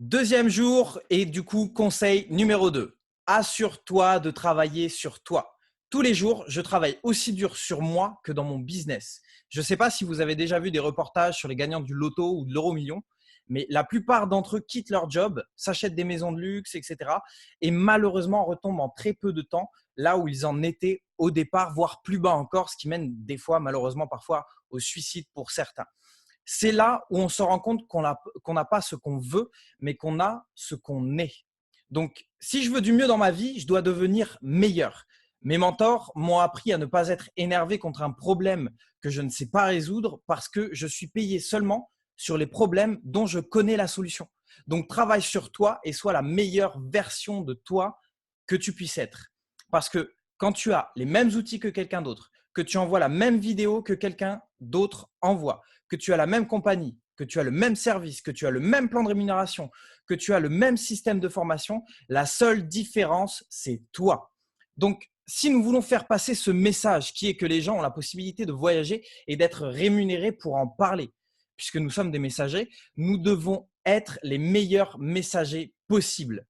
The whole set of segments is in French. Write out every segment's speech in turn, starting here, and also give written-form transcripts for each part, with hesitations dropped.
Deuxième jour et du coup, conseil numéro 2. Assure-toi de travailler sur toi. Tous les jours, je travaille aussi dur sur moi que dans mon business. Je ne sais pas si vous avez déjà vu des reportages sur les gagnants du loto ou de l'euro-million, mais la plupart d'entre eux quittent leur job, s'achètent des maisons de luxe, etc. et malheureusement retombent en très peu de temps là où ils en étaient au départ, voire plus bas encore, ce qui mène des fois, malheureusement, parfois au suicide pour certains. C'est là où on se rend compte qu'on n'a pas ce qu'on veut, mais qu'on a ce qu'on est. Donc, si je veux du mieux dans ma vie, je dois devenir meilleur. Mes mentors m'ont appris à ne pas être énervé contre un problème que je ne sais pas résoudre parce que je suis payé seulement sur les problèmes dont je connais la solution. Donc, travaille sur toi et sois la meilleure version de toi que tu puisses être. Parce que quand tu as les mêmes outils que quelqu'un d'autre, que tu envoies la même vidéo que quelqu'un d'autre envoie, que tu as la même compagnie, que tu as le même service, que tu as le même plan de rémunération, que tu as le même système de formation, la seule différence, c'est toi. Donc, si nous voulons faire passer ce message qui est que les gens ont la possibilité de voyager et d'être rémunérés pour en parler, puisque nous sommes des messagers, nous devons être les meilleurs messagers possibles.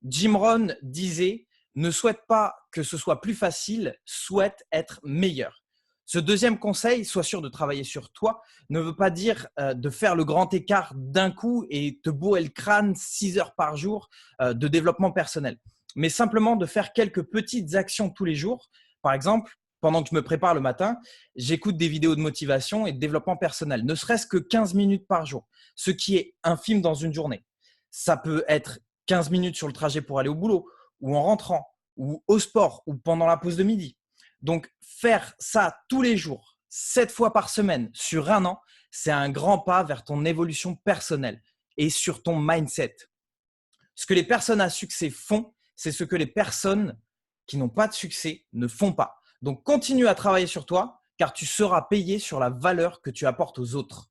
Jim Rohn disait « Ne souhaite pas que ce soit plus facile, souhaite être meilleur ». Ce deuxième conseil, sois sûr de travailler sur toi, ne veut pas dire de faire le grand écart d'un coup et te bourrer le crâne 6 heures par jour de développement personnel, mais simplement de faire quelques petites actions tous les jours. Par exemple, pendant que je me prépare le matin, j'écoute des vidéos de motivation et de développement personnel, ne serait-ce que 15 minutes par jour, ce qui est infime dans une journée. Ça peut être 15 minutes sur le trajet pour aller au boulot, ou en rentrant, ou au sport, ou pendant la pause de midi. Donc, faire ça tous les jours, 7 fois par semaine, sur un an, c'est un grand pas vers ton évolution personnelle et sur ton mindset. Ce que les personnes à succès font, c'est ce que les personnes qui n'ont pas de succès ne font pas. Donc, continue à travailler sur toi, car tu seras payé sur la valeur que tu apportes aux autres.